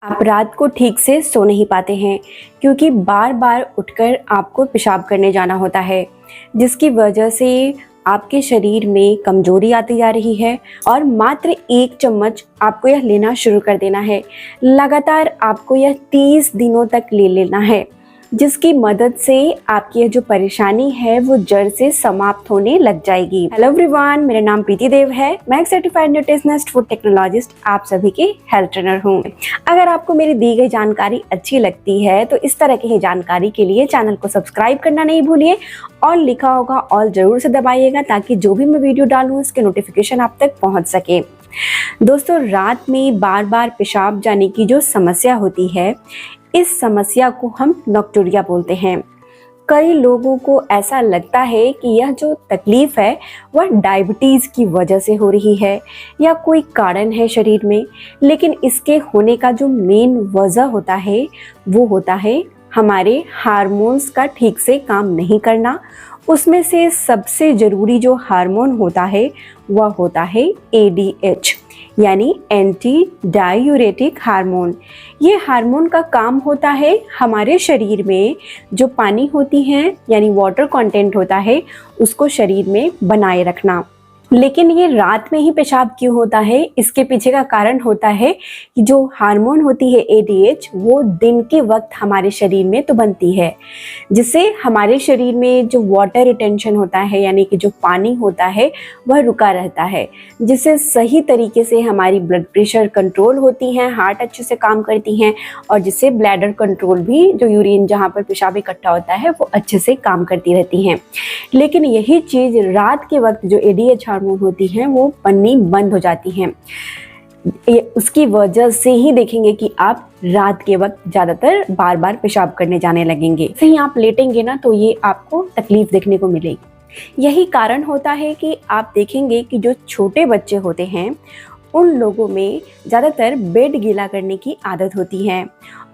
आप रात को ठीक से सो नहीं पाते हैं क्योंकि बार बार उठकर आपको पेशाब करने जाना होता है, जिसकी वजह से आपके शरीर में कमजोरी आती जा रही है। और मात्र 1 चम्मच आपको यह लेना शुरू कर देना है। लगातार आपको यह 30 दिनों तक ले लेना है, जिसकी मदद से आपकी यह जो परेशानी है वो जड़ से समाप्त होने लग जाएगी। हेलो एवरीवन, मेरा नाम प्रीति देव है। मैं एक सर्टिफाइड न्यूट्रिशनिस्ट, फूड टेक्नोलॉजिस्ट, आप सभी के हेल्थ ट्रेनर हूँ। अगर आपको मेरी दी गई जानकारी अच्छी लगती है तो इस तरह की ही जानकारी के लिए चैनल को सब्सक्राइब करना नहीं भूलिए और लिखा होगा ऑल जरूर से दबाइएगा, ताकि जो भी मैं वीडियो डालूँ उसके नोटिफिकेशन आप तक पहुँच सके। दोस्तों, रात में बार बार पेशाब जाने की जो समस्या होती है, इस समस्या को हम नॉक्टूरिया बोलते हैं। कई लोगों को ऐसा लगता है कि यह जो तकलीफ है वह डायबिटीज़ की वजह से हो रही है या कोई कारण है शरीर में, लेकिन इसके होने का जो मेन वजह होता है वो होता है हमारे हार्मोन्स का ठीक से काम नहीं करना। उसमें से सबसे ज़रूरी जो हार्मोन होता है वह होता है ADH, यानी एंटी डायूरेटिक हार्मोन। ये हार्मोन का काम होता है हमारे शरीर में जो पानी होती हैं यानी वाटर कंटेंट होता है उसको शरीर में बनाए रखना। लेकिन ये रात में ही पेशाब क्यों होता है, इसके पीछे का कारण होता है कि जो हार्मोन होती है ADH वो दिन के वक्त हमारे शरीर में तो बनती है, जिससे हमारे शरीर में जो वाटर रिटेंशन होता है यानी कि जो पानी होता है वह रुका रहता है, जिससे सही तरीके से हमारी ब्लड प्रेशर कंट्रोल होती हैं, हार्ट अच्छे से काम करती हैं और जिससे ब्लैडर कंट्रोल भी, जो यूरिन जहाँ पर पेशाब इकट्ठा होता है वो अच्छे से काम करती रहती हैं। लेकिन यही चीज़ रात के वक्त जो ADH हार्मोन होती हैं वो बननी बंद हो जाती हैं। उसकी वजह से ही देखेंगे कि आप रात के वक्त ज़्यादातर बार बार पेशाब करने जाने लगेंगे। सही आप लेटेंगे ना तो ये आपको तकलीफ देखने को मिलेगी। यही कारण होता है कि आप देखेंगे कि जो छोटे बच्चे होते हैं उन लोगों में ज़्यादातर बेड गीला करने की आदत होती है,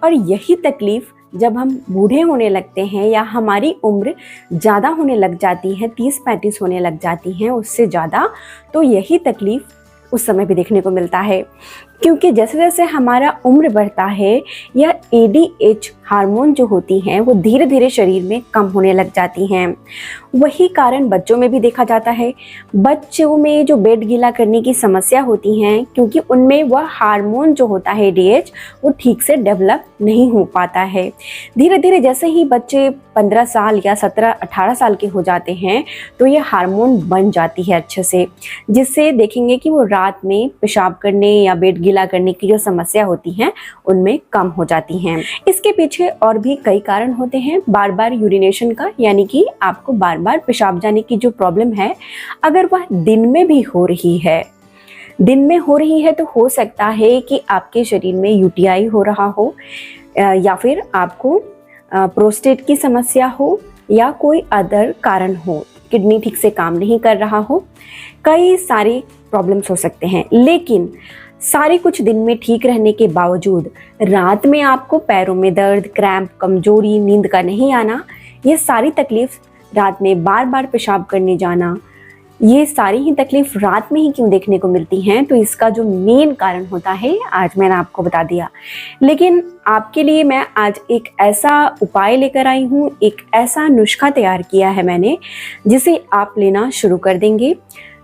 और यही तकलीफ जब हम बूढ़े होने लगते हैं या हमारी उम्र ज़्यादा होने लग जाती है, 30-35 होने लग जाती हैं उससे ज़्यादा, तो यही तकलीफ़ उस समय भी देखने को मिलता है। क्योंकि जैसे जैसे हमारा उम्र बढ़ता है यह ADH हार्मोन जो होती हैं वो धीरे धीरे शरीर में कम होने लग जाती हैं। वही कारण बच्चों में भी देखा जाता है। बच्चों में जो पेट गीला करने की समस्या होती हैं क्योंकि उनमें वह हार्मोन जो होता है ADH वो ठीक से डेवलप नहीं हो पाता है। धीरे धीरे जैसे ही बच्चे 15 साल या 17-18 साल के हो जाते हैं तो ये हार्मोन बन जाती है अच्छे से, जिससे देखेंगे कि वो रात में पेशाब करने या पेट गीला करने की जो समस्या होती हैं उनमें कम हो जाती हैं। इसके पीछे और भी कई कारण होते हैं। बार बार यूरिनेशन का, यानी कि आपको बार बार पेशाब जाने की जो प्रॉब्लम है, अगर वह दिन में भी हो रही है तो हो सकता है कि आपके शरीर में UTI हो रहा हो, या फिर आपको प्रोस्टेट की समस्या हो या कोई अदर कारण हो, किडनी ठीक से काम नहीं कर रहा हो, कई सारी प्रॉब्लम्स हो सकते हैं। लेकिन सारे कुछ दिन में ठीक रहने के बावजूद रात में आपको पैरों में दर्द, क्रैम्प, कमजोरी, नींद का नहीं आना, ये सारी तकलीफ रात में बार बार पेशाब करने जाना, ये सारी ही तकलीफ रात में ही क्यों देखने को मिलती हैं, तो इसका जो मेन कारण होता है आज मैंने आपको बता दिया। लेकिन आपके लिए मैं आज एक ऐसा उपाय लेकर आई हूँ, एक ऐसा नुस्खा तैयार किया है मैंने, जिसे आप लेना शुरू कर देंगे,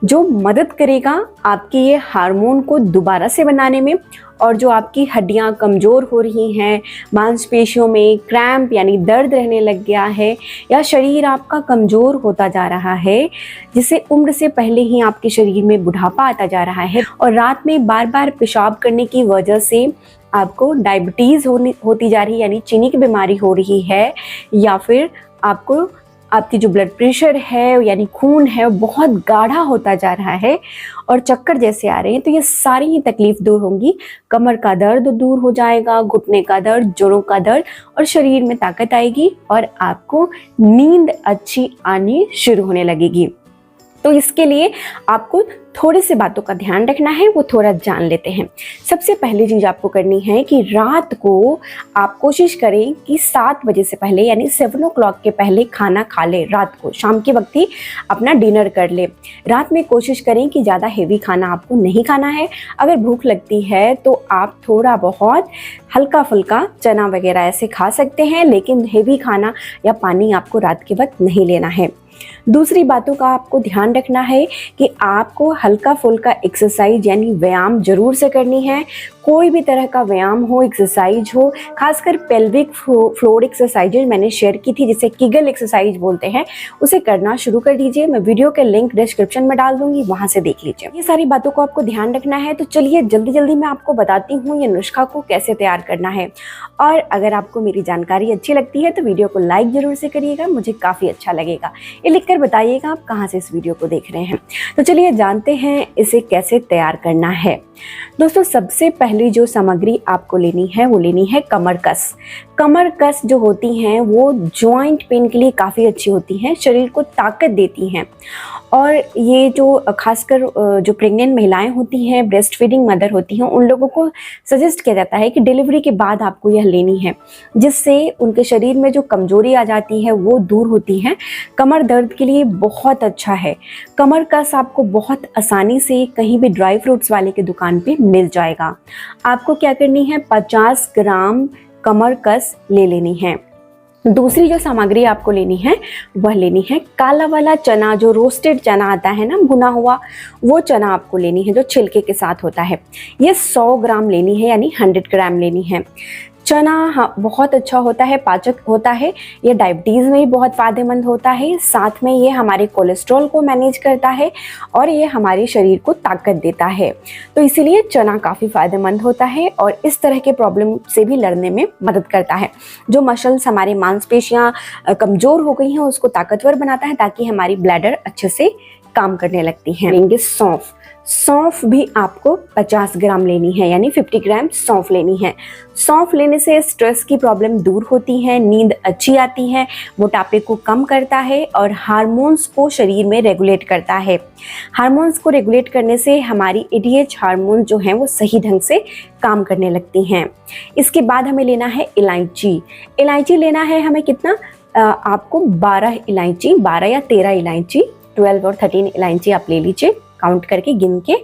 जो मदद करेगा आपके ये हार्मोन को दोबारा से बनाने में। और जो आपकी हड्डियां कमज़ोर हो रही हैं, मांसपेशियों में क्रैम्प यानी दर्द रहने लग गया है, या शरीर आपका कमज़ोर होता जा रहा है, जिससे उम्र से पहले ही आपके शरीर में बुढ़ापा आता जा रहा है, और रात में बार बार पेशाब करने की वजह से आपको डायबिटीज़ होती जा रही है यानी चीनी की बीमारी हो रही है, या फिर आपको आपकी जो ब्लड प्रेशर है यानी खून है वो बहुत गाढ़ा होता जा रहा है और चक्कर जैसे आ रहे हैं, तो ये सारी ही तकलीफ दूर होंगी। कमर का दर्द दूर हो जाएगा, घुटने का दर्द, जोड़ों का दर्द, और शरीर में ताकत आएगी और आपको नींद अच्छी आनी शुरू होने लगेगी। तो इसके लिए आपको थोड़ी सी बातों का ध्यान रखना है, वो थोड़ा जान लेते हैं। सबसे पहली चीज़ आपको करनी है कि रात को आप कोशिश करें कि 7 बजे से पहले यानी 7 o'clock के पहले खाना खा लें। रात को शाम के वक्त ही अपना डिनर कर लें। रात में कोशिश करें कि ज़्यादा हेवी खाना आपको नहीं खाना है। अगर भूख लगती है तो आप थोड़ा बहुत हल्का फुल्का चना वगैरह ऐसे खा सकते हैं, लेकिन हेवी खाना या पानी आपको रात के वक्त नहीं लेना है। दूसरी बातों का आपको ध्यान रखना है कि आपको हल्का फुल्का एक्सरसाइज यानी व्यायाम जरूर से करनी है। कोई भी तरह का व्यायाम हो, एक्सरसाइज हो, खासकर पेल्विक फ्लोर एक्सरसाइजेज मैंने शेयर की थी जिसे किगल एक्सरसाइज बोलते हैं, उसे करना शुरू कर दीजिए। मैं वीडियो के लिंक डिस्क्रिप्शन में डाल दूंगी, वहां से देख लीजिए। ये सारी बातों को आपको ध्यान रखना है। तो चलिए जल्दी जल्दी मैं आपको बताती हूँ ये नुस्खा को कैसे तैयार करना है। और अगर आपको मेरी जानकारी अच्छी लगती है तो वीडियो को लाइक जरूर से करिएगा, मुझे काफ़ी अच्छा लगेगा। ये लिखकर बताइएगा आप कहाँ से इस वीडियो को देख रहे हैं। तो चलिए जानते हैं इसे कैसे तैयार करना है। दोस्तों, सबसे पहली जो सामग्री आपको लेनी है वो लेनी है कमर कस। कमर कस जो होती हैं वो जॉइंट पेन के लिए काफ़ी अच्छी होती हैं, शरीर को ताकत देती हैं। और ये जो खासकर जो प्रेग्नेंट महिलाएं होती हैं, ब्रेस्ट फीडिंग मदर होती हैं, उन लोगों को सजेस्ट किया जाता है कि डिलीवरी के बाद आपको यह लेनी है, जिससे उनके शरीर में जो कमजोरी आ जाती है वो दूर होती है। कमर दर्द के लिए बहुत अच्छा है। कमर कस आपको बहुत आसानी से कहीं भी ड्राई फ्रूट्स वाले की दुकान पे मिल जाएगा। आपको क्या करनी है, 50 ग्राम कमर कस ले लेनी है। दूसरी जो सामग्री आपको लेनी है वह लेनी है काला वाला चना, जो रोस्टेड चना आता है ना, भुना हुआ, वो चना आपको लेनी है जो छिलके के साथ होता है। ये 100 ग्राम लेनी है यानी 100 ग्राम लेनी है। चना हाँ बहुत अच्छा होता है, पाचक होता है, ये डायबिटीज़ में भी बहुत फ़ायदेमंद होता है। साथ में ये हमारे कोलेस्ट्रॉल को मैनेज करता है और ये हमारे शरीर को ताकत देता है। तो इसीलिए चना काफ़ी फ़ायदेमंद होता है और इस तरह के प्रॉब्लम से भी लड़ने में मदद करता है। जो मसल्स, हमारी मांसपेशियाँ कमज़ोर हो गई हैं, उसको ताकतवर बनाता है ताकि हमारी ब्लैडर अच्छे से काम करने लगती हैं। लेंगे सौंफ। सौंफ भी आपको 50 ग्राम लेनी है यानी 50 ग्राम सौंफ लेनी है। सौंफ लेने से स्ट्रेस की प्रॉब्लम दूर होती है, नींद अच्छी आती है, मोटापे को कम करता है और हार्मोन्स को शरीर में रेगुलेट करता है। हार्मोन्स को रेगुलेट करने से हमारी ADH हार्मोन जो हैं वो सही ढंग से काम करने लगती हैं। इसके बाद हमें लेना है इलायची। इलायची लेना है हमें कितना, आपको 12 इलायची, 12 या 13 इलायची, 12 और 13 इलायची आप ले लीजिए, काउंट करके गिन के।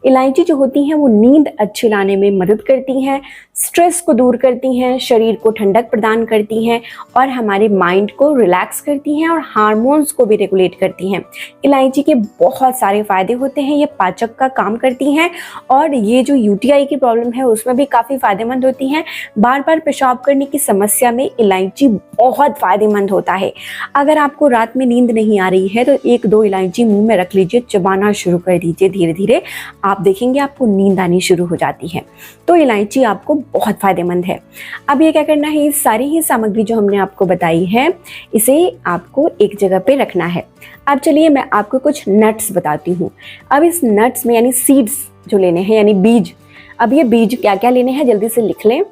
इलायची जो होती हैं वो नींद अच्छी लाने में मदद करती हैं, स्ट्रेस को दूर करती हैं, शरीर को ठंडक प्रदान करती हैं और हमारे माइंड को रिलैक्स करती हैं और हार्मोन्स को भी रेगुलेट करती हैं। इलायची के बहुत सारे फ़ायदे होते हैं, ये पाचक का काम करती हैं और ये जो UTI की प्रॉब्लम है उसमें भी काफ़ी फ़ायदेमंद होती हैं। बार बार पेशाब करने की समस्या में इलायची बहुत फ़ायदेमंद होता है। अगर आपको रात में नींद नहीं आ रही है तो 1-2 इलायची मुँह में रख लीजिए, चबाना शुरू कर दीजिए, धीरे धीरे आप देखेंगे आपको नींद आनी शुरू हो जाती है। तो इलायची आपको बहुत फ़ायदेमंद है। अब ये क्या करना है, ये सारी ही सामग्री जो हमने आपको बताई है इसे आपको एक जगह पे रखना है। अब चलिए मैं आपको कुछ नट्स बताती हूँ। अब इस नट्स में यानी सीड्स जो लेने हैं यानी बीज, अब ये बीज क्या क्या लेने हैं जल्दी से लिख लें।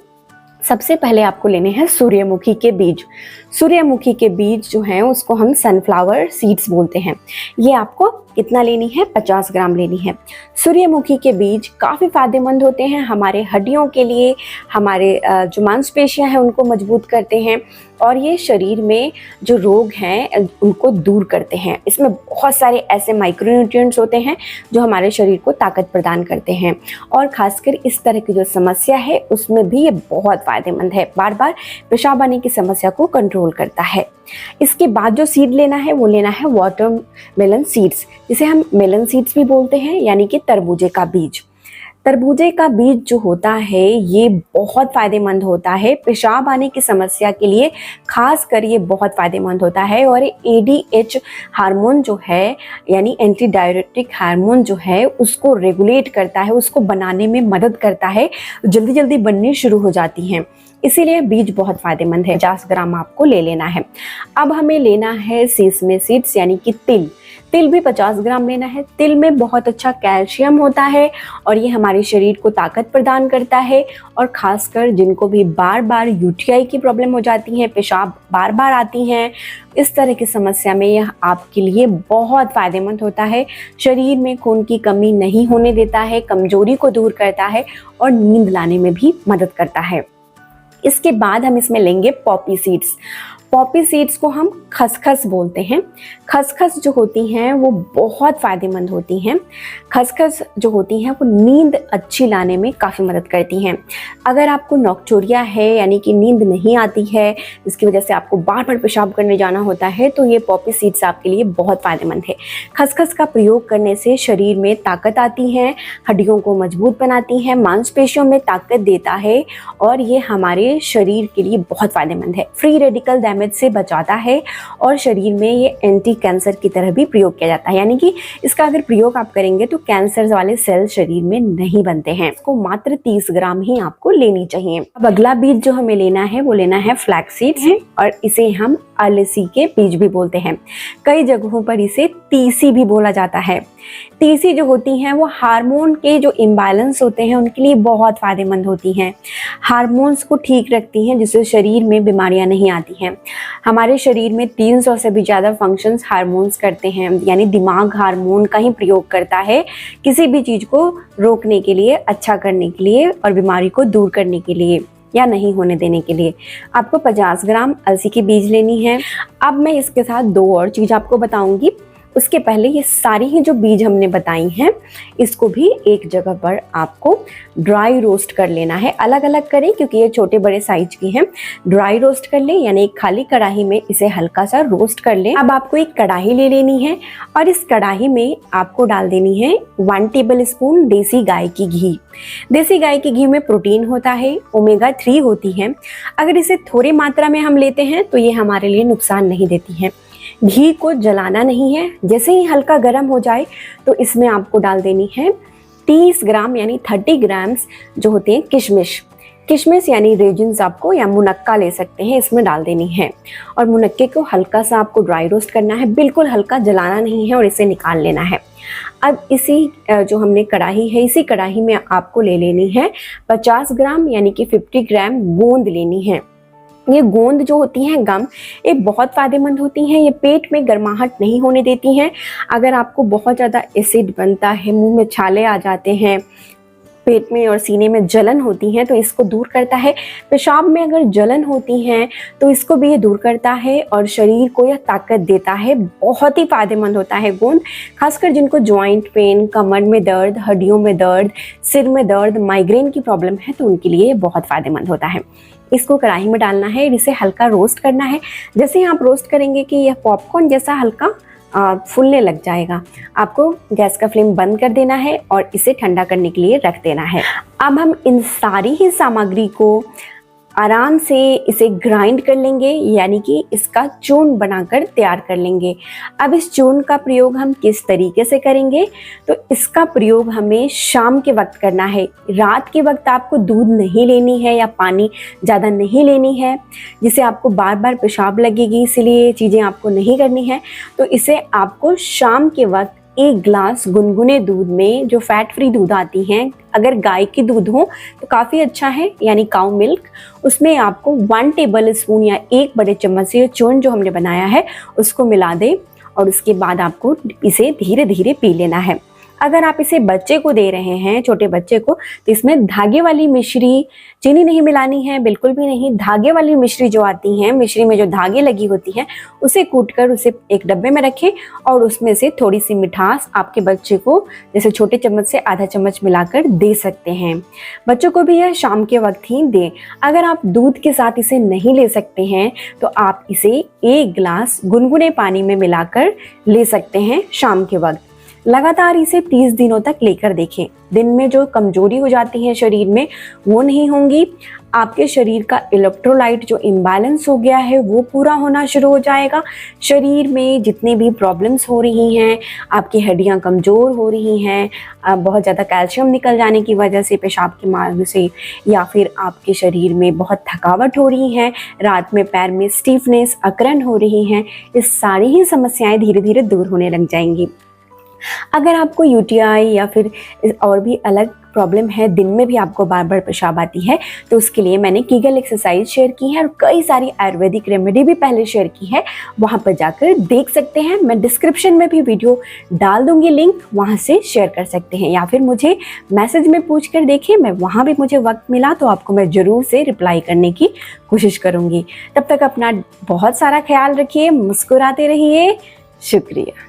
सबसे पहले आपको लेने हैं सूर्यमुखी के बीज। सूर्यमुखी के बीज जो हैं उसको हम सनफ्लावर सीड्स बोलते हैं। ये आपको कितना लेनी है, 50 ग्राम लेनी है। सूर्यमुखी के बीज काफ़ी फ़ायदेमंद होते हैं हमारे हड्डियों के लिए, हमारे जो मांसपेशियां हैं उनको मजबूत करते हैं और ये शरीर में जो रोग हैं उनको दूर करते हैं। इसमें बहुत सारे ऐसे माइक्रोन्यूट्रिएंट्स होते हैं जो हमारे शरीर को ताकत प्रदान करते हैं और ख़ासकर इस तरह की जो समस्या है उसमें भी ये बहुत फ़ायदेमंद है। बार बार पेशाब आने की समस्या को कंट्रोल करता है। इसके बाद जो सीड लेना है वो लेना है वाटरमेलन सीड्स, जिसे हम मेलन सीड्स भी बोलते हैं, यानी कि तरबूजे का बीज। तरबूजे का बीज जो होता है ये बहुत फ़ायदेमंद होता है पेशाब आने की समस्या के लिए, खास कर ये बहुत फ़ायदेमंद होता है और ADH हार्मोन जो है यानी एंटी डायरेटिक हार्मोन जो है उसको रेगुलेट करता है, उसको बनाने में मदद करता है, जल्दी जल्दी बननी शुरू हो जाती हैं। इसीलिए बीज बहुत फ़ायदेमंद है। 50 ग्राम आपको ले लेना है। अब हमें लेना है सेसमे सीड्स यानी कि तिल। तिल भी 50 ग्राम लेना है। तिल में बहुत अच्छा कैल्शियम होता है और ये हमारे शरीर को ताकत प्रदान करता है। और खासकर जिनको भी बार बार यूटीआई की प्रॉब्लम हो जाती है, पेशाब बार बार आती हैं, इस तरह की समस्या में यह आपके लिए बहुत फ़ायदेमंद होता है। शरीर में खून की कमी नहीं होने देता है, कमजोरी को दूर करता है और नींद लाने में भी मदद करता है। इसके बाद हम इसमें लेंगे पॉपी सीड्स। पॉपी सीड्स को हम खसखस बोलते हैं। खसखस जो होती हैं वो बहुत फ़ायदेमंद होती हैं। खसखस जो होती हैं वो नींद अच्छी लाने में काफ़ी मदद करती हैं। अगर आपको नॉक्टोरिया है, यानी कि नींद नहीं आती है, जिसकी वजह से आपको बार बार पेशाब करने जाना होता है, तो ये पॉपी सीड्स आपके लिए बहुत फ़ायदेमंद है। खसखस का प्रयोग करने से शरीर में ताकत आती है, हड्डियों को मजबूत बनाती हैं, मांसपेशियों में ताकत देता है और ये हमारे शरीर के लिए बहुत फ़ायदेमंद है। फ्री रेडिकल डैमेज से बचाता है और शरीर में ये एंटी कैंसर की तरह भी प्रयोग किया जाता है, यानी कि इसका अगर प्रयोग आप करेंगे तो कैंसर वाले सेल शरीर में नहीं बनते हैं। इसको मात्र 30 ग्राम ही आपको लेनी चाहिए। अब अगला बीज जो हमें लेना है वो लेना है फ्लैक्स सीड्स और इसे हम अलसी के बीज भी बोलते हैं। कई जगहों पर इसे तीसी भी बोला जाता है। तीसी जो होती हैं वो हार्मोन के जो इम्बैलेंस होते हैं उनके लिए बहुत फ़ायदेमंद होती हैं। हार्मोन्स को ठीक रखती हैं, जिससे शरीर में बीमारियां नहीं आती हैं। हमारे शरीर में 300 से भी ज़्यादा फंक्शंस हार्मोन्स करते हैं, यानी दिमाग हार्मोन का ही प्रयोग करता है किसी भी चीज़ को रोकने के लिए, अच्छा करने के लिए और बीमारी को दूर करने के लिए या नहीं होने देने के लिए। आपको 50 ग्राम अलसी के बीज लेनी है। अब मैं इसके साथ 2 और चीज़ आपको बताऊंगी। उसके पहले ये सारी ही जो बीज हमने बताई हैं इसको भी एक जगह पर आपको ड्राई रोस्ट कर लेना है। अलग अलग करें क्योंकि ये छोटे बड़े साइज की हैं। ड्राई रोस्ट कर लें, यानी एक खाली कढ़ाई में इसे हल्का सा रोस्ट कर लें। अब आपको एक कढ़ाई ले लेनी है और इस कढ़ाई में आपको डाल देनी है 1 टेबल स्पून देसी गाय की घी। देसी गाय की घी में प्रोटीन होता है, ओमेगा 3 होती है। अगर इसे थोड़ी मात्रा में हम लेते हैं तो ये हमारे लिए नुकसान नहीं देती है। घी को जलाना नहीं है, जैसे ही हल्का गर्म हो जाए तो इसमें आपको डाल देनी है 30 ग्राम यानी 30 ग्राम्स जो होते हैं किशमिश। किशमिश यानी रेजिन्स आपको या मुनक्का ले सकते हैं, इसमें डाल देनी है और मुनक्के को हल्का सा आपको ड्राई रोस्ट करना है, बिल्कुल हल्का जलाना नहीं है और इसे निकाल लेना है। अब इसी जो हमने कढ़ाई है, इसी कढ़ाई में आपको ले लेनी है 50 ग्राम यानी कि 50 ग्राम गोंद लेनी है। ये गोंद जो होती हैं गम, ये बहुत फ़ायदेमंद होती हैं। ये पेट में गर्माहट नहीं होने देती हैं। अगर आपको बहुत ज़्यादा एसिड बनता है, मुंह में छाले आ जाते हैं, पेट में और सीने में जलन होती है तो इसको दूर करता है। पेशाब में अगर जलन होती हैं तो इसको भी ये दूर करता है और शरीर को यह ताकत देता है। बहुत ही फ़ायदेमंद होता है गोंद, खासकर जिनको जॉइंट पेन, कमर में दर्द, हड्डियों में दर्द, सिर में दर्द, माइग्रेन की प्रॉब्लम है तो उनके लिए बहुत फ़ायदेमंद होता है। इसको कढ़ाई में डालना है, इसे हल्का रोस्ट करना है। जैसे ही आप रोस्ट करेंगे कि यह पॉपकॉर्न जैसा हल्का फूलने लग जाएगा, आपको गैस का फ्लेम बंद कर देना है और इसे ठंडा करने के लिए रख देना है। अब हम इन सारी ही सामग्री को आराम से इसे ग्राइंड कर लेंगे, यानी कि इसका चूर्ण बनाकर तैयार कर लेंगे। अब इस चूर्ण का प्रयोग हम किस तरीके से करेंगे, तो इसका प्रयोग हमें शाम के वक्त करना है। रात के वक्त आपको दूध नहीं लेनी है या पानी ज़्यादा नहीं लेनी है, जिससे आपको बार बार पेशाब लगेगी, इसलिए ये चीज़ें आपको नहीं करनी है। तो इसे आपको शाम के वक्त 1 ग्लास गुनगुने दूध में, जो फैट फ्री दूध आती हैं, अगर गाय की दूध हो तो काफ़ी अच्छा है, यानी काऊ मिल्क, उसमें आपको 1 टेबल स्पून या 1 बड़े चम्मच से चूर्ण जो हमने बनाया है उसको मिला दें और उसके बाद आपको इसे धीरे धीरे पी लेना है। अगर आप इसे बच्चे को दे रहे हैं, छोटे बच्चे को, तो इसमें धागे वाली मिश्री, चीनी नहीं मिलानी है, बिल्कुल भी नहीं। धागे वाली मिश्री जो आती हैं, मिश्री में जो धागे लगी होती हैं, उसे कूटकर उसे एक डब्बे में रखें और उसमें से थोड़ी सी मिठास आपके बच्चे को जैसे छोटे चम्मच से आधा चम्मच मिलाकर दे सकते हैं। बच्चों को भी यह शाम के वक्त ही दें। अगर आप दूध के साथ इसे नहीं ले सकते हैं तो आप इसे 1 ग्लास गुनगुने पानी में मिलाकर ले सकते हैं शाम के वक्त। लगातार इसे 30 दिनों तक लेकर देखें। दिन में जो कमजोरी हो जाती है शरीर में वो नहीं होंगी, आपके शरीर का इलेक्ट्रोलाइट जो इम्बैलेंस हो गया है वो पूरा होना शुरू हो जाएगा। शरीर में जितनी भी प्रॉब्लम्स हो रही हैं, आपकी हड्डियां कमज़ोर हो रही हैं, बहुत ज़्यादा कैल्शियम निकल जाने की वजह से पेशाब के मार्ग से, या फिर आपके शरीर में बहुत थकावट हो रही है, रात में पैर में स्टीफनेस, अकड़न हो रही हैं, ये सारी ही समस्याएं धीरे धीरे दूर होने लग जाएंगी। अगर आपको यूटीआई या फिर और भी अलग प्रॉब्लम है, दिन में भी आपको बार बार पेशाब आती है, तो उसके लिए मैंने कीगल एक्सरसाइज शेयर की है और कई सारी आयुर्वेदिक रेमेडी भी पहले शेयर की है, वहाँ पर जाकर देख सकते हैं। मैं डिस्क्रिप्शन में भी वीडियो डाल दूंगी, लिंक वहाँ से शेयर कर सकते हैं, या फिर मुझे मैसेज में पूछ कर देखिए, मैं वहाँ भी मुझे वक्त मिला तो आपको मैं ज़रूर से रिप्लाई करने की कोशिश करूँगी। तब तक अपना बहुत सारा ख्याल रखिए, मुस्कुराते रहिए। शुक्रिया।